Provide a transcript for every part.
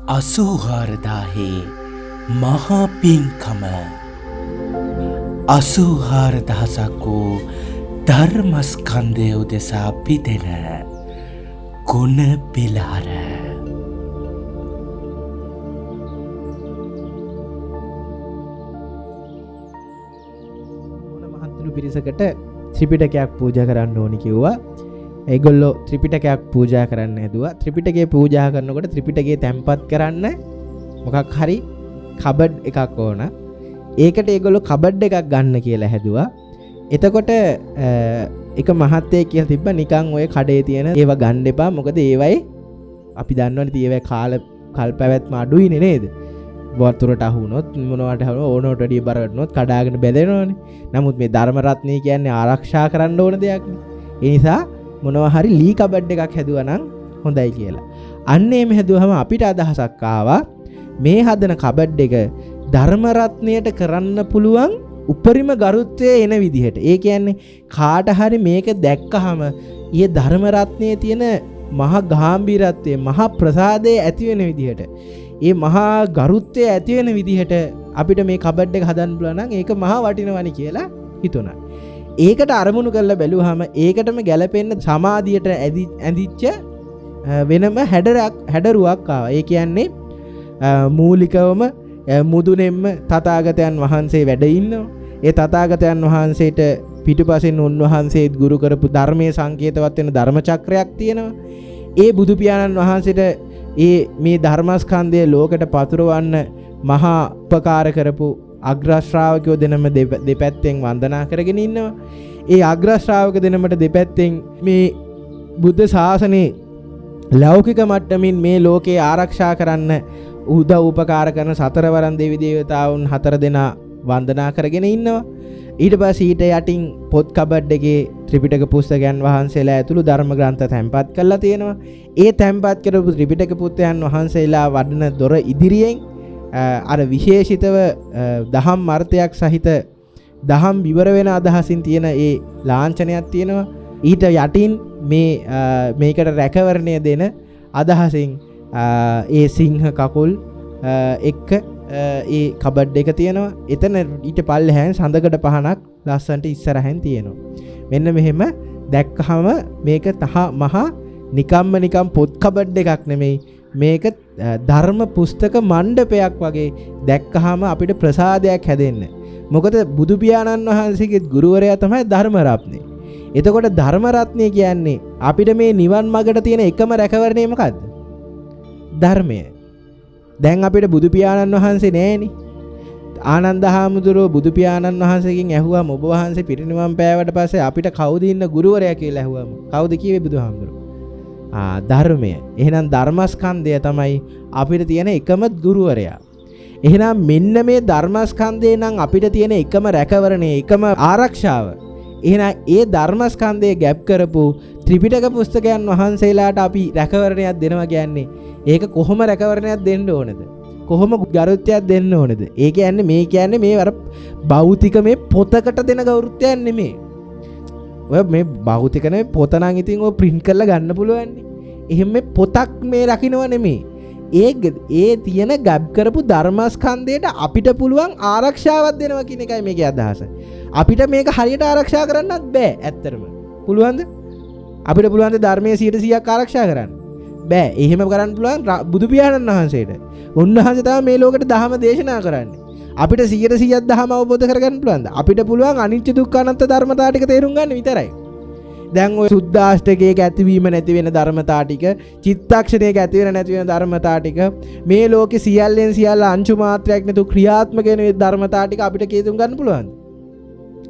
අසූහාරදාහේ මහා පින්කම 84,000ක් වූ ධර්මස්කන්ධය උදෙසා පිදෙන ගුණ පිළහර. මහත්තුළු පිරිසකට ත්‍රිපිටකයක් පූජා කරන්න ඕනි කිව්වා. ඒගොල්ලෝ ත්‍රිපිටකයක් පූජා කරන්න හැදුවා. ත්‍රිපිටකය පූජා කරනකොට ත්‍රිපිටකය තැන්පත් කරන්න මොකක් හරි කබඩ් එකක් ඕන. ඒකට ඒගොල්ලෝ කබඩ් එකක් ගන්න කියලා හැදුවා. එතකොට එක මහත්තයෙක් කියලා තිබ්බා නිකන් ඔය කඩේ තියෙන ඒවා ගන්න එපා. මොකද ඒවයි අපි දන්නවනේ ඒවයි කල් පැවැත්ම අඩුයිනේ නේද? වතුරට අහු වුණොත් මොනවට හරි ඕනකට වැඩි බර වටනොත් කඩාගෙන බැදෙනවනේ. නමුත් මේ ධර්ම රත්නය කියන්නේ ආරක්ෂා කරන්න ඕන දෙයක්නේ. ඒ නිසා මොනවා හරි ලී කබඩ් එකක් හැදුවා නම් හොඳයි කියලා. අන්න එහෙම හැදුවම අපිට අදහසක් ආවා මේ හදන කබඩ් එක ධර්ම රත්නයට කරන්න පුළුවන් උපරිම ගරුත්වයේ එන විදිහට. ඒ කියන්නේ කාට හරි මේක දැක්කහම ඊයේ ධර්ම රත්නයේ තියෙන මහා ගාම්භීරත්වයේ මහා ප්‍රසාදයේ ඇති වෙන විදිහට, ඒ මහා ගරුත්වයේ ඇති වෙන විදිහට අපිට මේ කබඩ් එක හදන්න පුළුවන් නම් ඒක මහා වටිනවනි කියලා හිතුණා. ඒකට අරමුණු කරලා බැලුවාම ඒකටම ගැලපෙන්න සමාධියට ඇඳිච්ච වෙනම හැඩරුවක් ආවා. ඒ කියන්නේ මූලිකවම මුදුනෙන්ම තථාගතයන් වහන්සේ වැඩ ඉන්නවා. ඒ තථාගතයන් වහන්සේට පිටුපසින් උන්වහන්සේත් ගුරු කරපු ධර්මයේ සංකේතවත් වෙන ධර්ම චක්‍රයක් තියෙනවා. ඒ බුදු පියාණන් වහන්සේට මේ ධර්මස්කන්ධය ලෝකෙට පතුරවන්න මහා උපකාර කරපු අග්‍ර ශ්‍රාවකයෝ දෙනම දෙපැත්තෙන් වන්දනා කරගෙන ඉන්නවා. ඒ අග්‍ර ශ්‍රාවක දෙනමට දෙපැත්තෙන් මේ බුද්ධ ශාසනයේ ලෞකික මට්ටමින් මේ ලෝකේ ආරක්ෂා කරන්න උදව් උපකාර කරන සතරවරන් දෙවි දේවතාවුන් 4 දෙනා වන්දනා කරගෙන ඉන්නවා. ඊට පස්සේ ඊට යටින් පොත් කබඩ් එකේ ත්‍රිපිටක පුස්තකයන් වහන්සේලා ඇතුළු ධර්ම ග්‍රන්ථ තැන්පත් කරලා තියෙනවා. ඒ තැන්පත් කරපු ත්‍රිපිටක පුත්‍රයන් වහන්සේලා වඩන දොර ඉදිරියෙන් අර විශේෂිතව දහම් අර්ථයක් සහිත දහම් විවර වෙන අදහසින් තියෙන ඒ ලාංඡනයක් තියෙනවා. ඊට යටින් මේකට රැකවරණය දෙන අදහසින් ඒ සිංහ කකුල් එක්ක ඒ කබඩ් එක තියෙනවා. එතන ඊට පල්ලෙහාන් සඳකඩ පහනක් ලස්සන්ට ඉස්සරහින් තියෙනවා. මෙන්න මෙහෙම දැක්කහම මේක මහා නිකම් පොත් කබඩ් එකක් නෙමෙයි. මේක ධර්ම පුස්තක මණ්ඩපයක් වගේ දැක්කහම අපිට ප්‍රසාදයක් හැදෙන්නේ. මොකද බුදු පියාණන් වහන්සේගේ ගුරුවරයා තමයි ධර්ම රත්නේ. එතකොට ධර්ම රත්නේ කියන්නේ අපිට මේ නිවන් මාර්ගට තියෙන එකම රැකවරණය මොකද්ද? ධර්මය. දැන් අපිට බුදු පියාණන් වහන්සේ නෑනේ. ආනන්ද හාමුදුරුවෝ බුදු පියාණන් වහන්සේගෙන් ඇහුවාම ඔබ වහන්සේ පිරිනිවන් පෑවට පස්සේ අපිට කවුද ඉන්න ගුරුවරයා කියලා ඇහුවාම කවුද කිව්වේ බුදුහාමුදුරුවෝ? ධර්මය. එහෙනම් ධර්මස්කන්ධය තමයි අපිට තියෙන එකම ගුරුවරයා. එහෙනම් මෙන්න මේ ධර්මස්කන්ධය නම් අපිට තියෙන එකම රැකවරණය, එකම ආරක්ෂාව. එහෙනම් ඒ ධර්මස්කන්ධය ගැප් කරපු ත්‍රිපිටක පුස්තකයන් වහන්සේලාට අපි රැකවරණයක් දෙනවා කියන්නේ ඒක කොහොම රැකවරණයක් දෙන්න ඕනද? කොහොම ගරුත්වයක් දෙන්න ඕනද? ඒ කියන්නේ මේ අර භෞතික මේ පොතකට දෙන ගෞරවයක් නෙමෙයි. ඔය මේ භෞතික නෙමෙයි පොත නම් ඉතින් ඔය print කරලා ගන්න පුළුවන් නේ. එහෙම මේ පොතක් මේ රකින්නව නෙමෙයි. ඒ තියෙන ගැබ් කරපු ධර්මස්කන්ධයට අපිට පුළුවන් ආරක්ෂාවක් දෙනවා කියන එකයි මේකේ අදහස. අපිට මේක හරියට ආරක්ෂා කරන්නත් බෑ ඇත්තටම. පුළුවන්ද? අපිට පුළුවන් ද ධර්මයේ 100%ක් ආරක්ෂා කරන්න? බෑ. එහෙම කරන්න පුළුවන් බුදු පියාණන් වහන්සේට. උන්වහන්සේ තමයි මේ ලෝකෙට ධර්ම දේශනා කරන්නේ. අපිට 100%ක් ධර්ම අවබෝධ කරගන්න පුළුවන්ද? අපිට පුළුවන් අනිත්‍ය දුක්ඛ අනාත්ම ධර්මතා ටික තේරුම් ගන්න විතරයි. දැන් ඔය සුද්ධාෂ්ටකයක ඇතිවීම නැති වෙන ධර්මතා ටික, චිත්තක්ෂණයක ඇති වෙන නැති වෙන ධර්මතා ටික, මේ ලෝකේ සියල්ලෙන් සියල්ල අංශු මාත්‍රයක් නැතුව ක්‍රියාත්මක වෙන ධර්මතා ටික අපිට තේරුම් ගන්න පුළුවන්ද?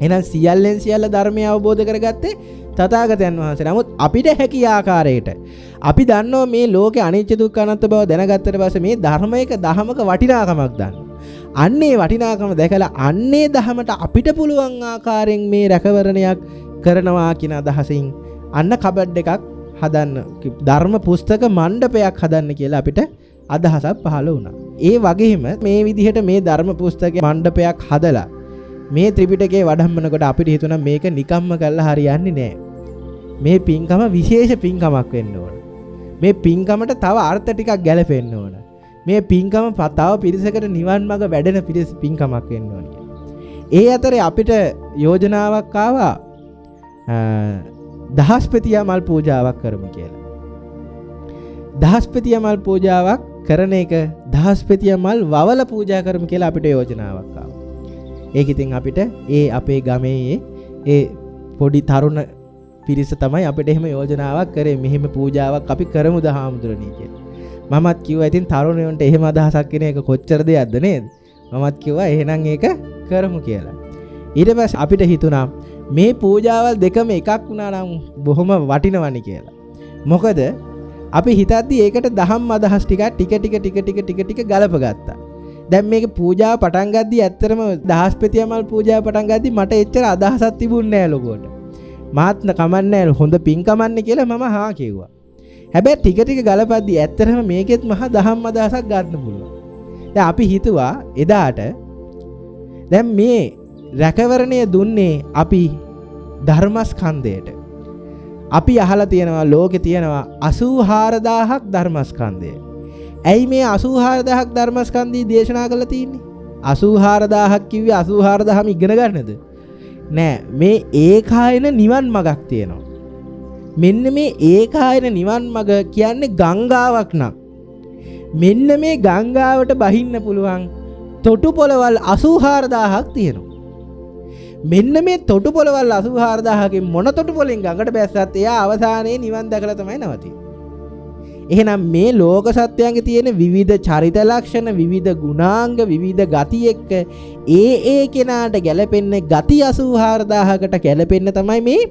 එහෙනම් සියල්ලෙන් සියල්ල ධර්මය අවබෝධ කරගත්තේ තථාගතයන් වහන්සේ. නමුත් අපිට හැකි ආකාරයට අපි දන්නවා මේ ලෝකේ අනිත්‍ය දුක්ඛ අනාත්ම බව දැනගත්තට පස්සේ මේ ධර්මයක දහමක වටිනාකමක් දන්නවා. අන්නේ වටිනාකම දැකලා අන්නේ දහමට අපිට පුළුවන් ආකාරයෙන් මේ රැකවරණයක් කරනවා කියන අදහසින් අන්න කබඩ් එකක් හදන්න, ධර්ම පුස්තක මණ්ඩපයක් හදන්න කියලා අපිට අදහසක් පහළ වුණා. ඒ වගේම මේ විදිහට මේ ධර්ම පුස්තක මණ්ඩපයක් හදලා මේ ත්‍රිපිටකේ වඩම්මනකොට අපිට හිතුණා මේක නිකම්ම කරලා හරියන්නේ නැහැ. මේ පින්කම විශේෂ පින්කමක් වෙන්න ඕන. මේ පින්කමට තව අර්ථ ටිකක් ගැලපෙන්න ඕන. මේ පින්කම තව පිරිසකට නිවන් මඟ වැඩෙන පින්කමක් වෙන්න ඕනේ කියලා. ඒ අතරේ අපිට යෝජනාවක් ආවා දහස්පතියා මල් පූජාවක් කරමු කියලා. දහස්පතියා මල් පූජාවක් කරන එක දහස්පතියා මල් වවල පූජා කරමු කියලා අපිට යෝජනාවක් ආවා. ඒක ඉතින් අපිට අපේ ගමේ ඒ පොඩි තරුණ පිරිස තමයි අපිට එහෙම යෝජනාවක් කරේ මෙහෙම පූජාවක් අපි කරමුද හාමුදුරනේ කියලා. මමත් කිව්වා ඉතින් තරුණයන්ට එහෙම අදහසක් කෙන එක කොච්චර දෙයක්ද නේද? මමත් කිව්වා එහෙනම් ඒක කරමු කියලා. ඊට පස්සේ අපිට හිතුණා මේ පූජාවල් දෙකම එකක් වුණා නම් බොහොම වටිනවනි කියලා. මොකද අපි හිතද්දි ඒකට දහම් අදහස් ටික ගලපගත්තා. දැන් මේක පූජාව පටන් ගද්දි ඇත්තටම දහස්පතියා මල් පූජාව පටන් ගද්දි මට එච්චර අදහසක් තිබුණේ නැහැ ලොකෝට. මාත් කමන්නේ හොඳ පින්කමන්නේ කියලා මම හා කිව්වා. හැබැයි ටික ගලපද්දි ඇත්තටම මේකෙත් මහා දහම් අදහසක් ගන්න පුළුවන්. දැන් අපි හිතුවා එදාට දැන් මේ රැකවරණය දුන්නේ අපි ධර්මස්කන්ධයට. අපි අහලා තියෙනවා ලෝකේ තියෙනවා 84000ක් ධර්මස්කන්ධය. ඇයි මේ 84000ක් ධර්මස්කන්ධي දේශනා කරලා තියෙන්නේ? 84000ක් කිව්වේ 84000ම ඉගෙන ගන්නද? නෑ, මේ ඒකායන නිවන් මගක් තියෙනවා. මෙන්න මේ ඒකායන නිවන් මග කියන්නේ ගංගාවක් නම් මෙන්න මේ ගංගාවට බහින්න පුළුවන් තොටුපොළවල් 84000ක් තියෙනවා. මෙන්න මේ තොටුපොළවල් 84000කින් මොන තොටුපොළෙන් ගඟට බැස්සත් එයා අවසානයේ නිවන් දැකලා තමයි නවතින්නේ. එහෙනම් මේ ලෝක සත්‍යයන්ගේ තියෙන විවිධ චරිත ලක්ෂණ, විවිධ ගුණාංග, විවිධ ගති එක්ක ඒ කෙනාට ගැලපෙන්නේ ගති 84000කට ගැලපෙන්න තමයි මේ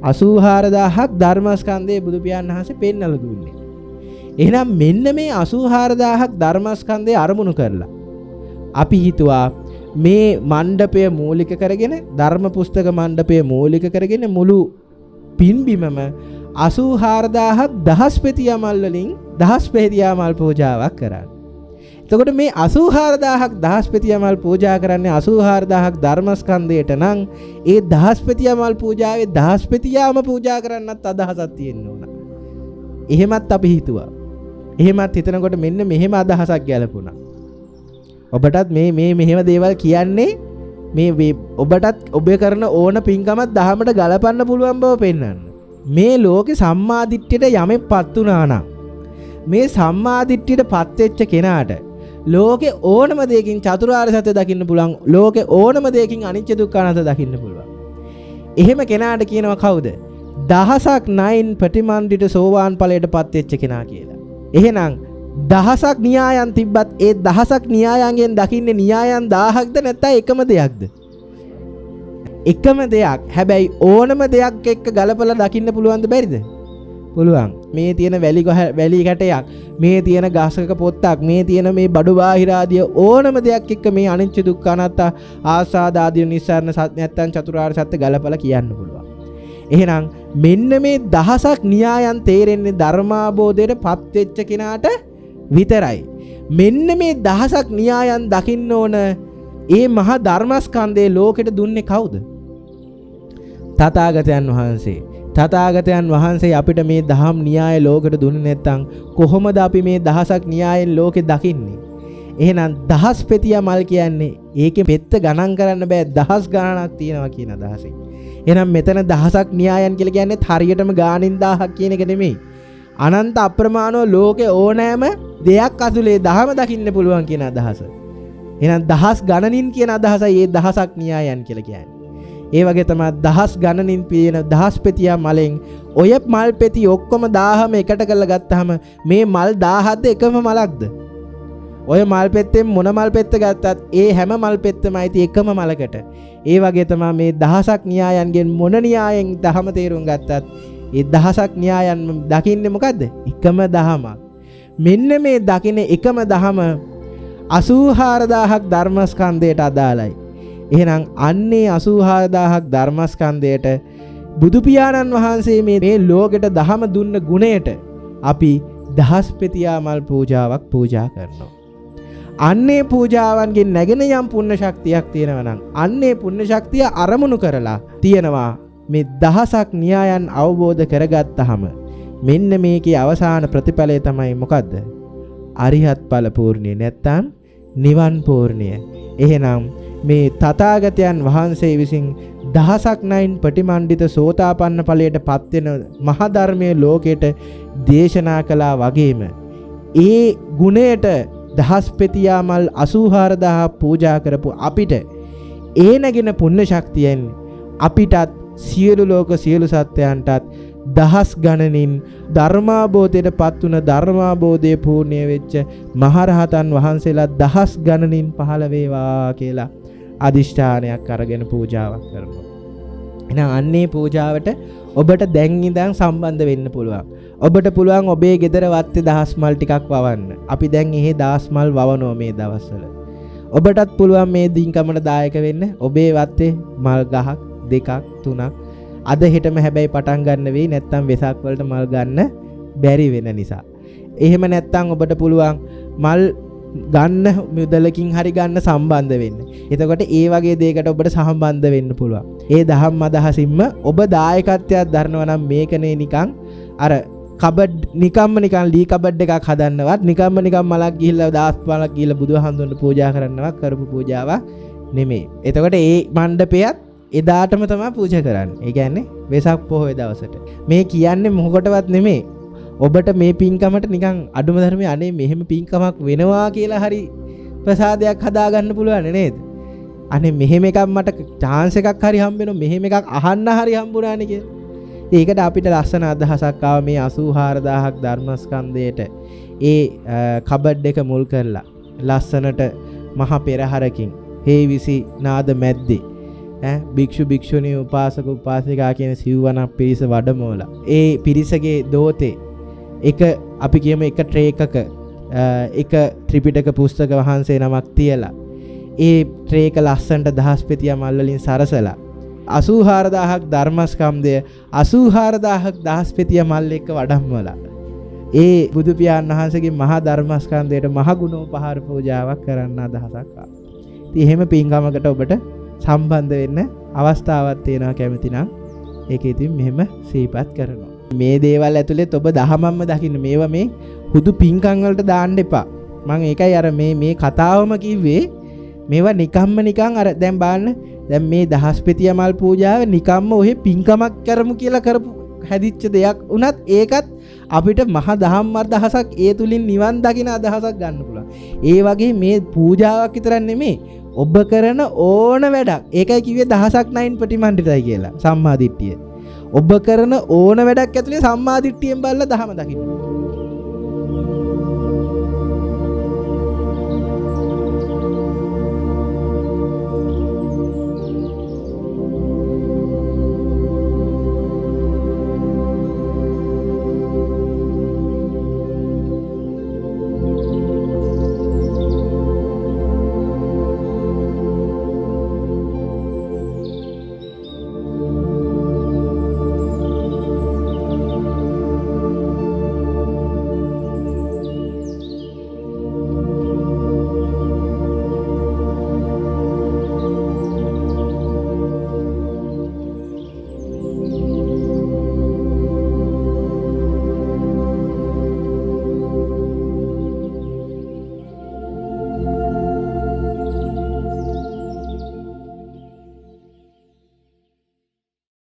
84000ක් ධර්මස්කන්ධයේ බුදු පියාණන් වහන්සේ පෙන්වලා දුන්නේ. එහෙනම් මෙන්න මේ 84000ක් ධර්මස්කන්ධය අරමුණු කරලා අපි හිතුවා මේ මණ්ඩපය මූලික කරගෙන ධර්ම පුස්තක මණ්ඩපය මූලික කරගෙන මුළු පින්බිමම 84000ක් දහස්පතියා මල් වලින් දහස්පතියා මල් පූජාවක් කරා. එතකොට මේ 84000ක් දහස්පතියා මල් පූජා කරන්නේ 84000ක් ධර්මස්කන්ධයට නම් ඒ දහස්පතියා මල් පූජාවේ දහස්පතියාම පූජා කරන්නත් අදහසක් තියෙන්න ඕන. එහෙමත් අපි හිතුවා. එහෙමත් හිතනකොට මෙන්න මෙහෙම අදහසක් ගැලපුණා. ඔබටත් මේ මෙහෙම දේවල් කියන්නේ මේ ඔබටත් ඔබ කරන ඕන පින්කමත් දහමට ගලපන්න පුළුවන් බව පෙන්වන්න. මේ ලෝකේ සම්මාදිට්ඨියට යමෙක්පත් වුණා නම් මේ සම්මාදිට්ඨියටපත් වෙච්ච කෙනාට ලෝකේ ඕනම දෙයකින් චතුරාර්ය සත්‍ය දකින්න පුළුවන්. ලෝකේ ඕනම දෙයකින් අනිත්‍ය දුක්ඛ අනාත්ම දකින්න පුළුවන්. එහෙම කෙනාට කියනවා කවුද? දහසක් නයින් ප්‍රතිමන්දිත සෝවාන් ඵලයටපත් වෙච්ච කෙනා කියලා. එහෙනම් දහසක් න්‍යායන් තිබ්බත් ඒ දහසක් න්‍යායන්ගෙන් දකින්නේ න්‍යායන් 1000ක්ද නැත්නම් එකම දෙයක්ද? එකම දෙයක්. හැබැයි ඕනම දෙයක් එක්ක ගලපලා දකින්න පුළුවන්ද බැරිද? පුළුවන්. මේ තියෙන වැලි කැටයක්, මේ තියෙන ගසක පොත්තක්, මේ තියෙන මේ බඩු බාහිර ආදිය ඕනම දෙයක් එක්ක මේ අනිත්‍ය දුක්ඛ අනාත්ම ආසාද ආදී නිස්සාරණ සත්‍ය නැත්නම් චතුරාර්ය සත්‍ය ගලපලා කියන්න පුළුවන්. එහෙනම් මෙන්න මේ දහසක් න්‍යායන් තේරෙන්නේ ධර්මාබෝධයටපත් වෙච්ච කෙනාට විතරයි. මෙන්න මේ දහසක් න්‍යායන් දකින්න ඕන ඒ මහා ධර්මස්කන්ධයේ ලෝකෙට දුන්නේ කවුද? තථාගතයන් වහන්සේ. තථාගතයන් වහන්සේ අපිට මේ දහම් න්‍යාය ලෝකෙට දුන්නේ නැත්නම් කොහොමද අපි මේ දහසක් න්‍යායෙන් ලෝකෙ දකින්නේ? එහෙනම් දහස්පතියා මල් කියන්නේ ඒකේ පෙත්ත ගණන් කරන්න බෑ, දහස් ගණනක් තියෙනවා කියන අදහසෙන්. එහෙනම් මෙතන දහසක් න්‍යායන් කියලා කියන්නේ හරියටම ගානින් 1000ක් කියන එක නෙමෙයි. අනන්ත අප්‍රමාණව ලෝකේ ඕනෑම දෙයක් අසුලේ දහම දකින්න පුළුවන් කියන අදහස. එහෙනම් දහස් ගණනින් කියන අදහසයි මේ දහසක් න්‍යායන් කියලා කියන්නේ. ඒ වගේ තමයි දහස් ගණනින් පියන දහස්පතියා මලෙන් ඔය මල් පෙති ඔක්කොම 1000ම එකට කරලා ගත්තාම මේ මල් 1000ද එකම මලක්ද? ඔය මල් පෙත්තෙන් මොන මල් පෙත්ත ගත්තත් ඒ හැම මල් පෙත්තම ඇති එකම මලකට. ඒ වගේ තමයි මේ දහසක් න්‍යායන්ගෙන් මොන න්‍යායෙන් දහම තේරුම් ගත්තත් ඒ දහසක් න්‍යායන් දකින්නේ මොකද්ද? එකම දහමක්. මෙන්න මේ දකින එකම දහම 84000ක් ධර්මස්කන්ධයට අදාළයි. එහෙනම් අන්නේ 84000ක් ධර්මස්කන්ධයට බුදු පියාණන් වහන්සේ මේ ලෝකෙට දහම දුන්න ගුණයට අපි දහස්පතියා මල් පූජාවක් පූජා කරනවා. අන්නේ පූජාවන්ගෙන් නැගෙන යම් පුණ්‍ය ශක්තියක් තියෙනවා නම් අන්නේ පුණ්‍ය ශක්තිය අරමුණු කරලා තියෙනවා මේ දහසක් න්‍යායන් අවබෝධ කරගත්තාම මෙන්න මේකේ අවසාන ප්‍රතිඵලය තමයි මොකද්ද? අරිහත් ඵල පූර්ණිය නැත්තම් නිවන් පූර්ණිය. එහෙනම් මේ තථාගතයන් වහන්සේ විසින් දහසක් නයින් ප්‍රතිමන්විත සෝතාපන්න ඵලයට පත් වෙන මහා ධර්මයේ ලෝකයට දේශනා කළා වගේම ඒ ගුණයට දහස් පෙතියාමල් 84000 පූජා කරපු අපිට ඒ නැගෙන පුණ්‍ය ශක්තියෙන් අපිටත් සියලු ලෝක සියලු සත්වයන්ටත් දහස් ගණනින් ධර්මාබෝධයට පත් වුණ ධර්මාබෝධයේ පූර්ණිය වෙච්ච මහරහතන් වහන්සේලා දහස් ගණනින් පහළ වේවා කියලා අදිෂ්ඨානයක් අරගෙන පූජාවක් කරනවා. එහෙනම් අන්නේ පූජාවට ඔබට දැන් ඉඳන් සම්බන්ධ වෙන්න පුළුවන්. ඔබට පුළුවන් ඔබේ ගෙදර වත්තේ දහස් මල් ටිකක් වවන්න. අපි දැන් එහෙ දහස් මල් වවනවා මේ දවස්වල. ඔබටත් පුළුවන් මේ දින්කමට දායක වෙන්න. ඔබේ වත්තේ මල් ගහක් දෙකක් තුනක් අද හෙටම හැබැයි පටන් ගන්න වෙයි නැත්තම් වෙසක් වලට මල් ගන්න බැරි වෙන නිසා. එහෙම නැත්තම් ඔබට පුළුවන් මල් ගන්න මුදලකින් හරි ගන්න සම්බන්ධ වෙන්න. එතකොට ඒ වගේ දෙයකට ඔබට සම්බන්ධ වෙන්න පුළුවන්. ඒ දහම් අදහසින්ම ඔබ දායකත්වයක් දරනවා නම් මේකනේ නිකන් අර කබඩ් නිකම්ම නිකන් ලී කබඩ් එකක් හදන්නවත් නිකම්ම නිකන් මලක් ගිහිල්ලා දාස් මලක් ගිහිල්ලා බුදුහාමුදුරන්ට පූජා කරන්නවත් කරපු පූජාවක් නෙමෙයි. එතකොට ඒ මණ්ඩපයත් එදාටම තමයි පූජා කරන්නේ. ඒ කියන්නේ වෙසක් පොහොය දවසට. මේ කියන්නේ මොකටවත් නෙමෙයි. ඔබට මේ පින්කමට නිකන් අඩුම ධර්මයේ අනේ මෙහෙම පින්කමක් වෙනවා කියලා හරි ප්‍රසාදයක් හදාගන්න පුළුවන් නේද? අනේ මෙහෙම එකක් මට chance එකක් හරි හම්බ වෙනවා මෙහෙම එකක් අහන්න හරි හම්බුණානේ කියලා. ඒකට අපිට ලස්සන අදහසක් ආව මේ 84000ක් ධර්මස්කන්ධයට ඒ කබඩ් එක මුල් කරලා ලස්සනට මහ පෙරහරකින් හේවිසි නාද මැද්දේ භික්ෂු භික්ෂුණී උපාසක උපාසිකා කියන සිව්වනක් පිරිස වඩමෝලා ඒ පිරිසගේ දෝතේ එක අපි කියමු එක ට්‍රේ එකක එක ත්‍රිපිටක පුස්තක වහන්සේ නමක් තියලා ඒ ට්‍රේ එක ලස්සනට දහස් පෙතිය මල් වලින් සරසලා 84000ක් ධර්මස්කන්ධය 84000ක් දහස් පෙතිය මල් එක්ක වඩම්මලා ඒ බුදු පියාණන් වහන්සේගේ මහා ධර්මස්කන්ධයට මහ ගුණෝපහාර පූජාවක් කරන්න අදහසක් ආවා. ඉතින් එහෙම පින්කමකට ඔබට සම්බන්ධ වෙන්න අවස්ථාවක් තියෙනවා කැමති නම් ඒක ඉතින් මෙහෙම සීපත් කරනවා. මේ දේවල් ඇතුළේ ඔබ දහමම්ම දකින්න මේවා මේ හුදු පින්කම් වලට දාන්න එපා. මම ඒකයි අර මේ කතාවම කිව්වේ මේවා නිකන් අර දැන් බලන්න දැන් මේ දහස් පෙතිය මල් පූජාව නිකම්ම ඔහෙ පින්කමක් කරමු කියලා කරපු හැදිච්ච දෙයක් උනත් ඒකත් අපිට මහ දහම් අදහසක් ඒ තුලින් නිවන් දකින අදහසක් ගන්න පුළුවන්. ඒ වගේ මේ පූජාවක් විතරක් නෙමෙයි ඔබ කරන ඕන වැඩක්. ඒකයි කිව්වේ දහසක් නයින් ප්‍රතිමන්විතයි කියලා සම්මා දිට්ඨිය. ඔබ කරන ඕන වැඩක් ඇතුලේ සම්මා දිට්ඨියෙන් බලලා දහම දකින්න.